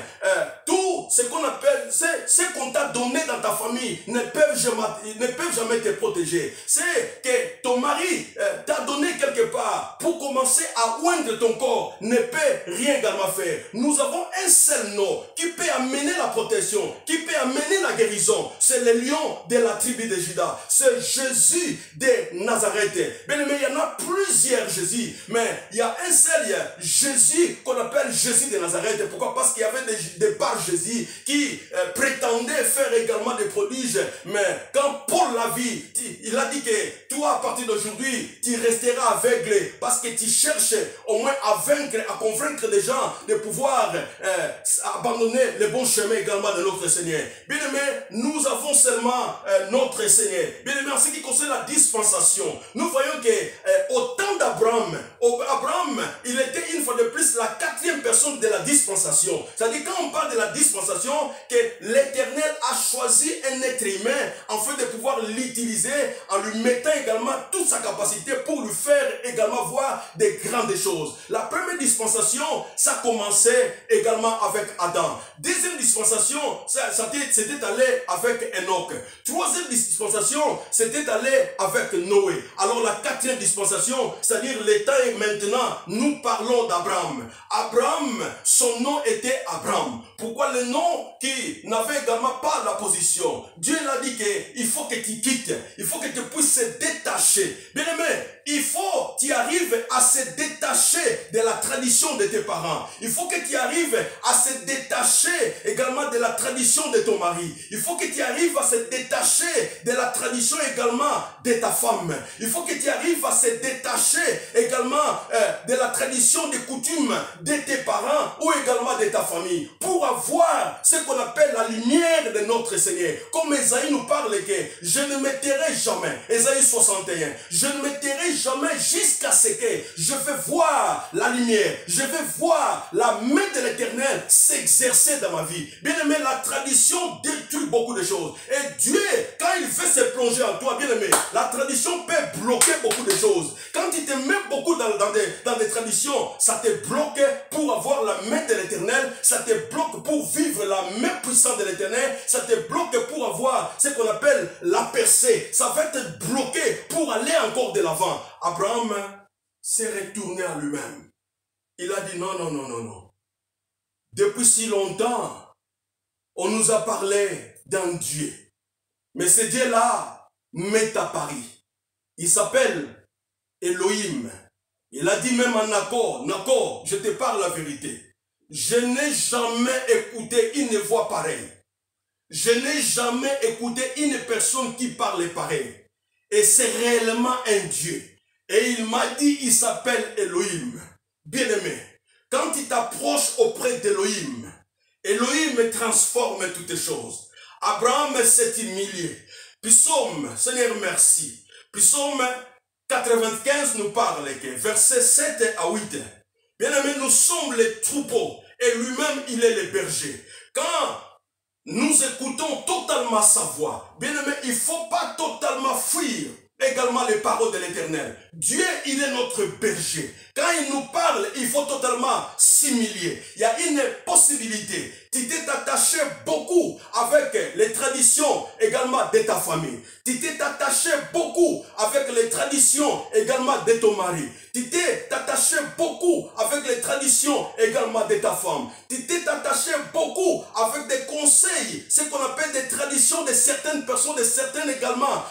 Tout tout ce qu'on appelle, ce qu'on t'a donné dans ta famille ne peuvent jamais te protéger. C'est que ton mari t'a donné quelque part pour commencer à oindre ton corps, ne peut rien également faire. Nous avons un seul nom qui peut amener la protection, qui peut amener la guérison. C'est le lion de la tribu de Juda. C'est Jésus de Nazareth. Bien aimé, il y en a plusieurs Jésus, mais il y a un seul Jésus qu'on appelle Jésus de Nazareth. Pourquoi? Parce qu'il y avait des par Jésus qui prétendaient faire également des prodiges. Mais quand Paul l'a vu, il a dit que toi, à partir d'aujourd'hui, tu resteras aveugle parce que tu cherches au moins à vaincre, à convaincre des gens de pouvoir abandonner le bon chemin également de notre Seigneur. Bien aimé, nous avons seulement notre Seigneur. Bien aimé, en ce qui concerne la dispensation, nous voyons que au temps d'Abraham, Abraham, il était une fois de plus la quatrième personne de la dispensation. C'est-à-dire quand on parle de la dispensation, que l'Éternel a choisi un être humain afin de pouvoir l'utiliser en lui mettant également toute sa capacité pour lui faire également voir des grandes choses. La première dispensation, ça commençait également avec Adam. Deuxième dispensation, c'était allé avec Enoch. Troisième dispensation, c'était allé avec Noé. Alors la quatrième dispensation, c'est-à-dire l'état est maintenant, nous parlons d'Abraham. Abraham, son nom était Abraham. Pourquoi le nom qui n'avait également pas la position? Dieu l'a dit qu'il faut que tu quittes, il faut que tu puisses se détacher. Bien aimé, il faut que tu arrives à se détacher de la tradition de tes parents. Il faut que tu arrives à se détacher également de la tradition de ton mari. Il faut que tu arrives à se détacher de la tradition également de ta femme. Il faut que tu arrives à se détacher également de la tradition des coutumes de tes parents ou également de ta famille pour avoir ce qu'on appelle la lumière de notre Seigneur. Comme Esaïe nous parle que je ne me tairai jamais. Esaïe 61. Je ne me tairai jamais jusqu'à ce que je vais voir la lumière. Je vais voir la main de l'Éternel s'exercer dans ma vie. Bien aimé, la tradition détruit beaucoup de choses. Et Dieu, quand il veut se plonger en toi, bien aimé, la tradition peut bloquer beaucoup de choses. Quand il te met beaucoup dans des traditions, ça te bloque pour avoir la main de l'Éternel, ça te bloque pour vivre la main puissante de l'Éternel, ça te bloque pour avoir ce qu'on appelle la percée. Ça va te bloquer pour aller encore de l'avant. Abraham s'est retourné à lui-même. Il a dit non, non, non, non, non. Depuis si longtemps, on nous a parlé d'un Dieu. Mais ce Dieu-là m'est apparu. Il s'appelle Elohim. Il a dit même à Nacor, je te parle la vérité. Je n'ai jamais écouté une voix pareille. Je n'ai jamais écouté une personne qui parle pareil. Et c'est réellement un Dieu. Et il m'a dit, il s'appelle Elohim. Bien-aimé, quand tu t'approches auprès d'Elohim, Elohim transforme toutes les choses. Abraham s'est humilié. Psaume, Seigneur merci. Psaume 95 nous parle, versets 7 à 8. Bien-aimé, nous sommes les troupeaux et lui-même il est le berger. Quand nous écoutons totalement sa voix, bien-aimé, il ne faut pas totalement fuir également les paroles de l'Éternel. Dieu, il est notre berger. Quand il nous parle, il faut totalement s'humilier. Il y a une possibilité. Tu t'es attaché beaucoup avec les traditions également de ta famille. Tu t'es attaché beaucoup avec les traditions également de ton mari. Tu t'es attaché beaucoup avec les traditions également de ta femme. Tu t'es attaché beaucoup avec des conseils, ce qu'on appelle des traditions de certaines personnes, de certaines également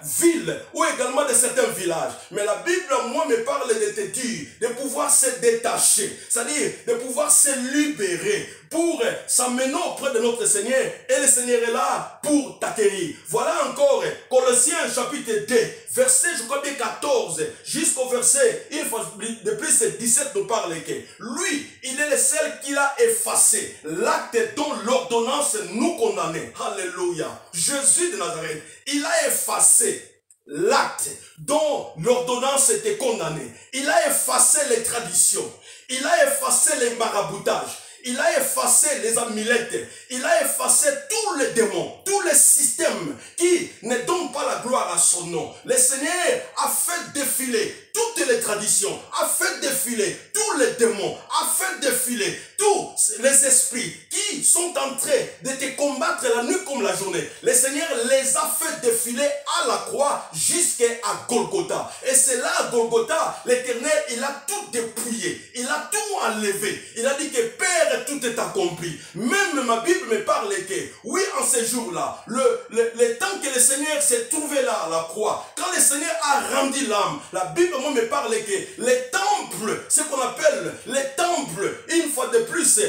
villes ou également de certains villages. Mais la Bible, moi, me parle de te dire, de pouvoir se détacher, c'est-à-dire de pouvoir se libérer pour s'amener auprès de notre Seigneur. Et le Seigneur est là pour t'acquérir. Voilà encore Colossiens chapitre 2, verset, je crois bien 14, jusqu'au verset, une fois de plus, 17 nous parle que lui, il est le seul qui a effacé l'acte dont l'ordonnance nous condamnait. Alléluia. Jésus de Nazareth, il a effacé l'acte dont l'ordonnance était condamnée. Il a effacé les traditions. Il a effacé les maraboutages. Il a effacé les amulettes. Il a effacé tous les démons, tous les systèmes qui ne donnent pas la gloire à son nom. Le Seigneur a fait défiler toutes les traditions, a fait défiler tous les démons, a fait défiler tous les esprits qui qui sont en train de te combattre la nuit comme la journée, le Seigneur les a fait défiler à la croix jusqu'à Golgotha. Et c'est là, à Golgotha, l'Éternel, il a tout dépouillé, il a tout enlevé. Il a dit que Père, tout est accompli. Même ma Bible me parle que, oui, en ces jours-là, le temps que le Seigneur s'est trouvé là à la croix, quand le Seigneur a rendu l'âme, la Bible moi, me parle que les temples, ce qu'on appelle les temples, une fois de plus,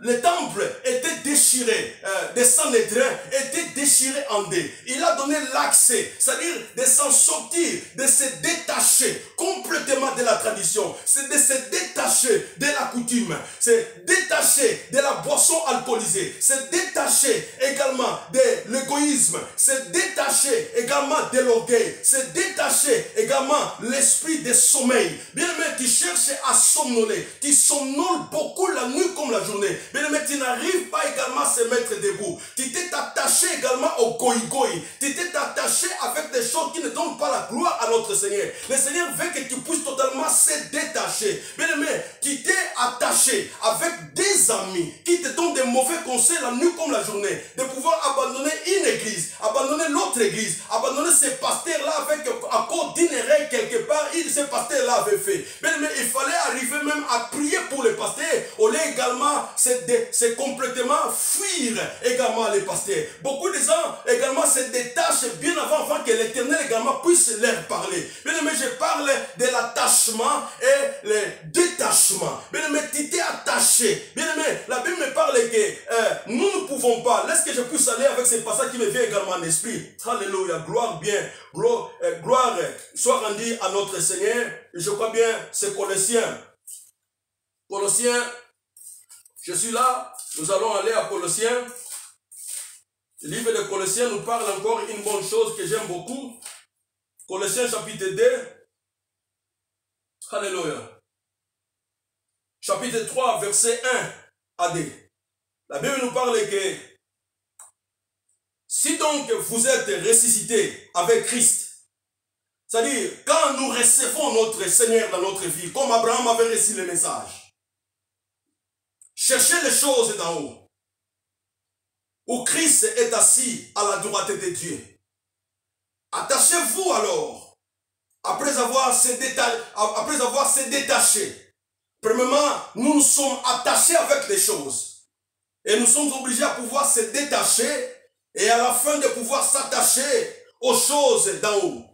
les temples étaient déchirés, des Sanhédrins étaient déchirés en deux. Il a donné l'accès, c'est-à-dire de s'en sortir, de se détacher complètement de la tradition, c'est de se détacher de la coutume, c'est détacher de la boisson alcoolisée, c'est détacher également de l'égoïsme, c'est détacher également de l'orgueil, c'est détacher également l'esprit de sommeil. Bien aimé, tu cherches à somnoler, tu somnoles beaucoup la nuit comme la journée. Bien aimé, tu n'arrives pas également à se mettre debout. Tu t'es attaché également au goï-goï. Tu t'es attaché avec des choses qui ne donnent pas la gloire à notre Seigneur. Le Seigneur veut que tu puisses totalement se détacher. Bien aimé, tu t'es attaché avec des amis qui te donnent des mauvais conseils la nuit comme la journée, de pouvoir abandonner une église, abandonner l'autre église, abandonner ces pasteurs-là avec à cause d'une erreur quelque part, ces pasteurs-là avaient fait. Mais il fallait arriver même à prier pour les pasteurs, au lieu également c'est complètement fuir également les pasteurs. Beaucoup de gens également se détachent bien avant que l'Éternel également puisse leur parler. Bien aimé, je parle de l'attachement et le détachement. Bien aimé, tu t'es attaché. Bien aimé, la Bible me parle que nous ne pouvons pas. Laisse que je puisse aller avec ces passages qui me viennent également en esprit. Alléluia, gloire bien, gloire soit rendue à notre Seigneur. Et je crois bien, c'est Colossiens. Colossiens, je suis là, nous allons aller à Colossiens. Le livre de Colossiens nous parle encore une bonne chose que j'aime beaucoup. Colossiens chapitre 2. Alléluia. Chapitre 3, verset 1 à 2. La Bible nous parle que si donc vous êtes ressuscités avec Christ, c'est-à-dire quand nous recevons notre Seigneur dans notre vie, comme Abraham avait reçu le message, cherchez les choses d'en haut, où Christ est assis à la droite de Dieu. Attachez-vous alors, après avoir se détaché. Premièrement, nous nous sommes attachés avec les choses. Et nous sommes obligés à pouvoir se détacher et à la fin de pouvoir s'attacher aux choses d'en haut.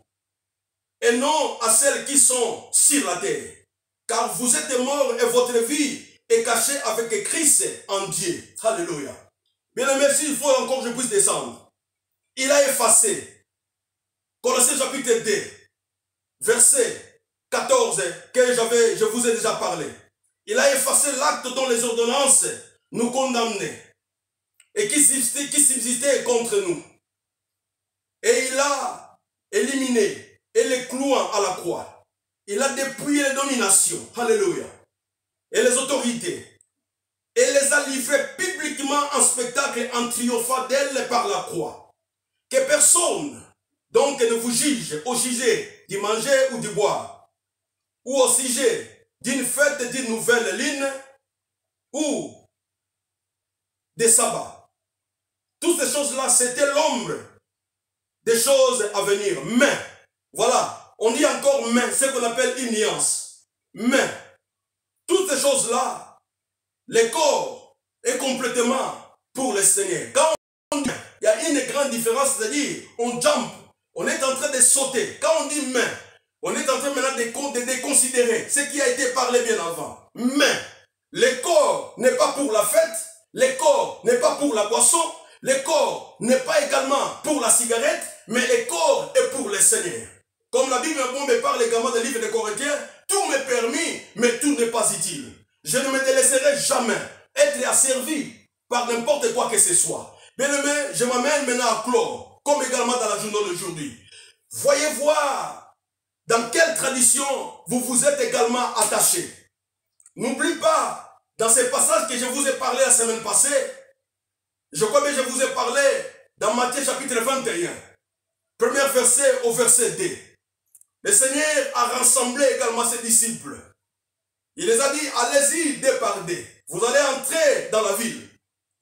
Et non à celles qui sont sur la terre. Car vous êtes morts et votre vie est cachée avec Christ en Dieu. Alléluia. Bien aimé, s'il faut encore que je puisse descendre. Il a effacé. Colossiens chapitre 2, verset 14, que je vous ai déjà parlé. Il a effacé l'acte dont les ordonnances nous condamnaient et qui subsistait contre nous. Et il a éliminé et les clouant à la croix. Il a dépouillé les dominations. Alléluia. Et les autorités. Et les a livrés publiquement en spectacle en triomphant d'elles par la croix. Que personne donc ne vous juge au sujet du manger ou du boire, ou au sujet d'une fête, d'une nouvelle lune, ou des sabbats. Toutes ces choses-là, c'était l'ombre des choses à venir. Mais, voilà, on dit encore mais, ce qu'on appelle une nuance. Mais, toutes ces choses-là, le corps est complètement pour le Seigneur. Quand on dit, il y a une grande différence, c'est-à-dire, on jump, on est en train de sauter. Quand on dit mais, on est en train maintenant de considérer ce qui a été parlé bien avant. Mais, le corps n'est pas pour la fête, le corps n'est pas pour la boisson, le corps n'est pas également pour la cigarette, mais le corps est pour le Seigneur. Comme la Bible me parle également des livres de Corinthiens, tout m'est permis, mais tout n'est pas utile. Je ne me délaisserai jamais être asservi par n'importe quoi que ce soit. Bien aimé, je m'amène maintenant à clore, comme également dans la journée d'aujourd'hui. Voyez voir dans quelle tradition vous vous êtes également attaché. N'oublie pas, dans ces passages que je vous ai parlé la semaine passée, je crois que je vous ai parlé dans Matthieu chapitre 21, premier verset au verset 2. Le Seigneur a rassemblé également ses disciples. Il les a dit, allez-y deux par deux. Vous allez entrer dans la ville.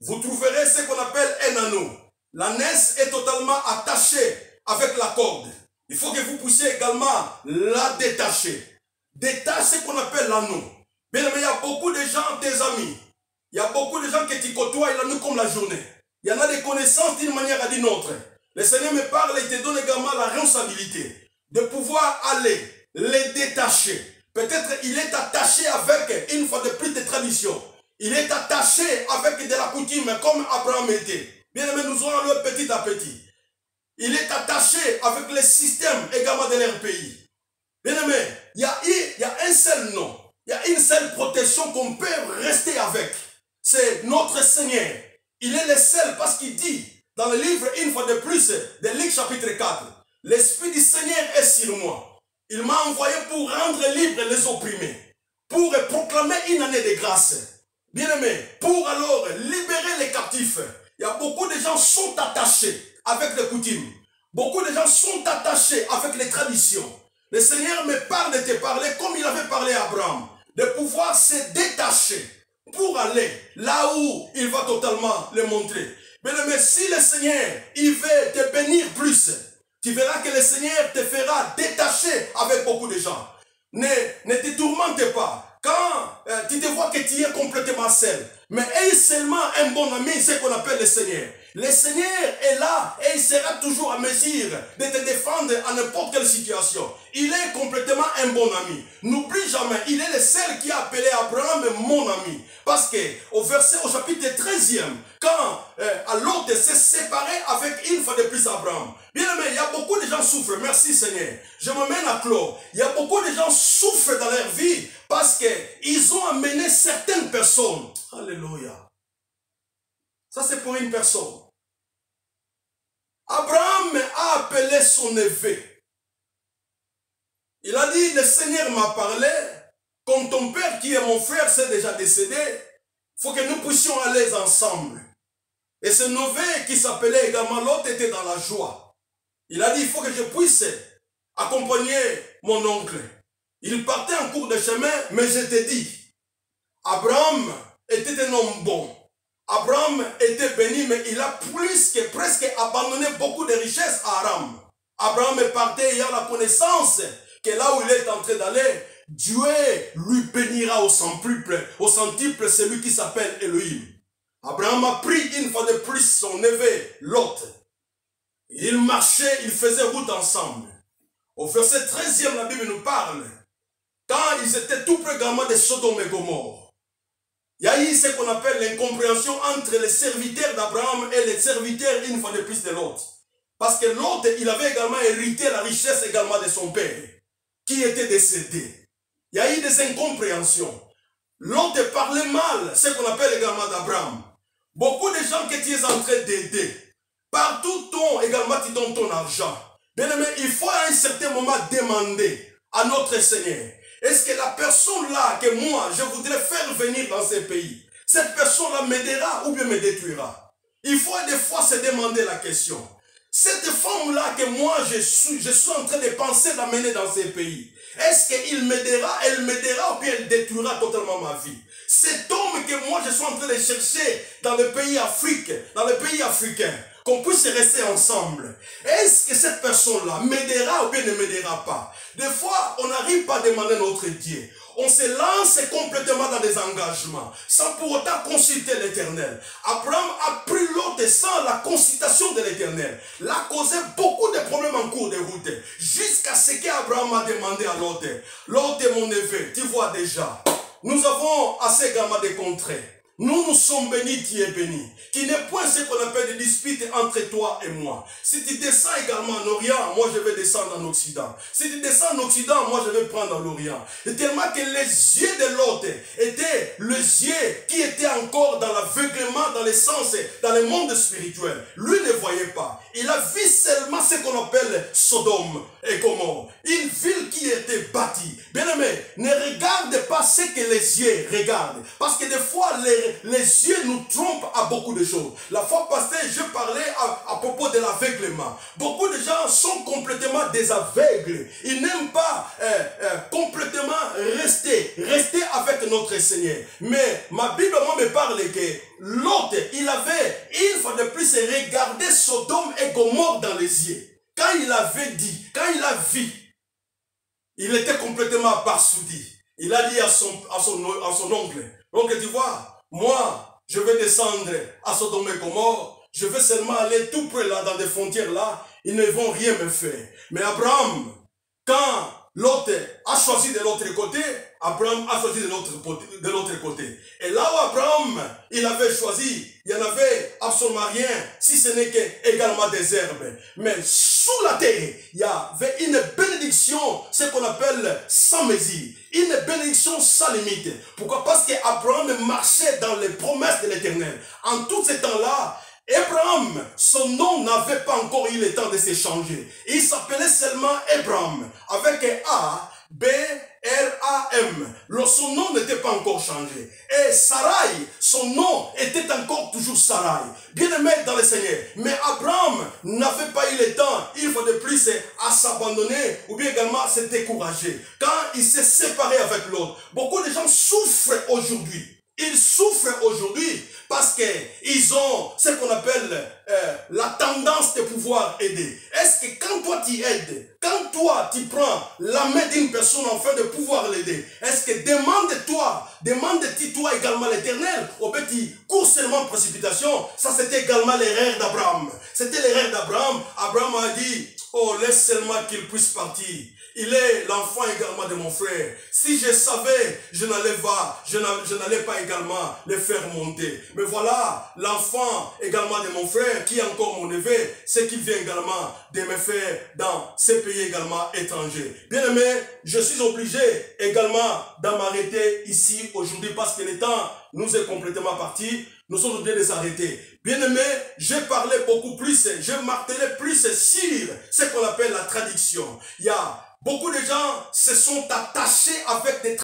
vous trouverez ce qu'on appelle un anneau. L'ânesse est totalement attachée avec la corde. Il faut que vous puissiez également la détacher. Détache ce qu'on appelle l'anneau. Bien aimé, il y a beaucoup de gens, tes amis. Il y a beaucoup de gens que tu côtoies la nuit comme la journée. Il y en a des connaissances d'une manière à d'une autre. Le Seigneur me parle et te donne également la responsabilité de pouvoir aller les détacher. Peut-être il est attaché avec, une fois de plus, des traditions. Il est attaché avec de la coutume comme Abraham était. Bien aimé, nous allons le petit à petit. Il est attaché avec les systèmes également de leur pays. Bien aimé, il y a un seul nom. Il y a une seule protection qu'on peut rester avec. C'est notre Seigneur. Il est le seul parce qu'il dit dans le livre, une fois de plus, de Luc chapitre 4, l'Esprit du Seigneur est sur moi. Il m'a envoyé pour rendre libres les opprimés, pour proclamer une année de grâce. Bien-aimé, pour alors libérer les captifs. Il y a beaucoup de gens qui sont attachés avec les coutumes. Beaucoup de gens sont attachés avec les traditions. Le Seigneur me parle de te parler comme il avait parlé à Abraham, de pouvoir se détacher pour aller là où il va totalement le montrer. Bien-aimé, si le Seigneur, il veut te bénir plus, tu verras que le Seigneur te fera détacher avec beaucoup de gens. Ne te tourmente pas. Quand tu te vois que tu es complètement seul, mais aie seulement un bon ami, c'est ce qu'on appelle le Seigneur. Le Seigneur est là et il sera toujours à mesure de te défendre à n'importe quelle situation. Il est complètement un bon ami. N'oublie jamais, il est le seul qui a appelé Abraham mon ami. Parce que au chapitre 13e, quand Lot s'est séparé avec une fois de plus Abraham. Bien aimé, il y a beaucoup de gens qui souffrent. Merci Seigneur. Je me mène à clore. Il y a beaucoup de gens qui souffrent dans leur vie parce qu'ils ont amené certaines personnes. Alléluia. Ça, c'est pour une personne. Abraham a appelé son neveu. Il a dit, le Seigneur m'a parlé, comme ton père qui est mon frère s'est déjà décédé, il faut que nous puissions aller ensemble. Et ce neveu qui s'appelait également Lot était dans la joie. Il a dit, il faut que je puisse accompagner mon oncle. Il partait en cours de chemin, mais je te dis, Abraham était un homme bon. Abraham était béni, mais il a plus que presque abandonné beaucoup de richesses à Aram. Abraham est parti ayant la connaissance que là où il est en train d'aller, Dieu lui bénira au centuple celui qui s'appelle Elohim. Abraham a pris une fois de plus son neveu, Lot. Ils marchaient, ils faisaient route ensemble. Au verset 13e, la Bible nous parle, quand ils étaient tout près de Sodome et Gomorrhe, il y a eu ce qu'on appelle l'incompréhension entre les serviteurs d'Abraham et les serviteurs une fois de plus de Lot. Parce que Lot, il avait également hérité la richesse également de son père, qui était décédé. Il y a eu des incompréhensions. Lot parlait mal, ce qu'on appelle également d'Abraham. Beaucoup de gens que tu es en train d'aider, partout également tu donnes ton argent. Bien aimé, il faut à un certain moment demander à notre Seigneur, est-ce que la personne là que moi je voudrais faire venir dans ce pays, cette personne là m'aidera ou bien me détruira? Il faut des fois se demander la question. Cette femme là que moi je suis en train de penser d'amener dans ce pays, est-ce qu'il m'aidera, elle m'aidera ou bien elle détruira totalement ma vie? Cet homme que moi je suis en train de chercher dans le pays africain, qu'on puisse rester ensemble. Est-ce que cette personne-là m'aidera ou bien ne m'aidera pas? Des fois, on n'arrive pas à demander notre Dieu. On se lance complètement dans des engagements, sans pour autant consulter l'Éternel. Abraham a pris l'autre sans la consultation de l'Éternel. L'a causé beaucoup de problèmes en cours de route. Jusqu'à ce qu'Abraham a demandé à l'autre. L'autre est mon neveu, tu vois déjà. Nous avons assez gamma de contrées. Nous sommes bénis, tu es béni. Qui n'est point ce qu'on appelle des disputes entre toi et moi. Si tu descends également en Orient, moi je vais descendre en Occident. Si tu descends en Occident, moi je vais prendre l'Orient. Et tellement que les yeux de l'autre étaient les yeux qui étaient encore dans l'aveuglement, dans le sens, dans le monde spirituel. Lui ne voyait pas. Il a vu seulement ce qu'on appelle Sodome et Gomorrhe. Une ville qui était bâtie. Bien aimé, ne regarde pas ce que les yeux regardent. Parce que des fois, les yeux nous trompent à beaucoup de choses. La fois passée, je parlais à propos de l'aveuglement. Beaucoup de gens sont complètement des aveugles. Ils n'aiment pas complètement rester avec notre Seigneur. Mais ma Bible, moi, me parle que l'autre, il avait, une fois de plus, regardé Sodome et Gomorrhe dans les yeux. Quand il avait dit, quand il a vu, il était complètement abasourdi. Il a dit à son oncle, donc tu vois, moi, je vais descendre à Sodome et Gomorrhe, je vais seulement aller tout près là, dans des frontières là, ils ne vont rien me faire. Mais Abraham, quand l'autre a choisi de l'autre côté, Abraham a choisi de l'autre côté. Et là où Abraham, il avait choisi, il n'y en avait absolument rien, si ce n'est également des herbes. Mais sous la terre, il y avait une bénédiction, ce qu'on appelle sans mesure. Une bénédiction sans limite. Pourquoi? Parce qu'Abraham marchait dans les promesses de l'Éternel. En tout ce temps-là, Abraham, son nom n'avait pas encore eu le temps de s'échanger. Il s'appelait seulement Abraham, avec un A, B, R, A, M. Son nom n'était pas encore changé. Et Sarai, son nom était encore toujours Sarai. Bien-aimé dans le Seigneur. Mais Abraham n'avait pas eu le temps, une fois de plus, à s'abandonner ou bien également à se décourager. Quand il s'est séparé avec l'autre, beaucoup de gens souffrent aujourd'hui. Ils souffrent aujourd'hui parce qu'ils ont ce qu'on appelle la tendance de pouvoir aider. Est-ce que quand toi tu aides, quand toi tu prends la main d'une personne afin de pouvoir l'aider, est-ce que demande-toi également l'Éternel au petit cours seulement précipitation? Ça c'était également l'erreur d'Abraham. C'était l'erreur d'Abraham. Abraham a dit, oh laisse seulement qu'il puisse partir. Il est l'enfant également de mon frère. Si je savais, je n'allais pas également le faire monter. Mais voilà, l'enfant également de mon frère, qui est encore mon neveu, c'est qu'il vient également de me faire dans ces pays également étrangers. Bien aimé, je suis obligé également d'en m'arrêter ici aujourd'hui parce que le temps nous est complètement parti. Nous sommes obligés de s'arrêter. Bien aimé, j'ai parlé beaucoup plus, je martelais plus sur ce qu'on appelle la traduction. Il y a beaucoup de gens se sont attachés avec des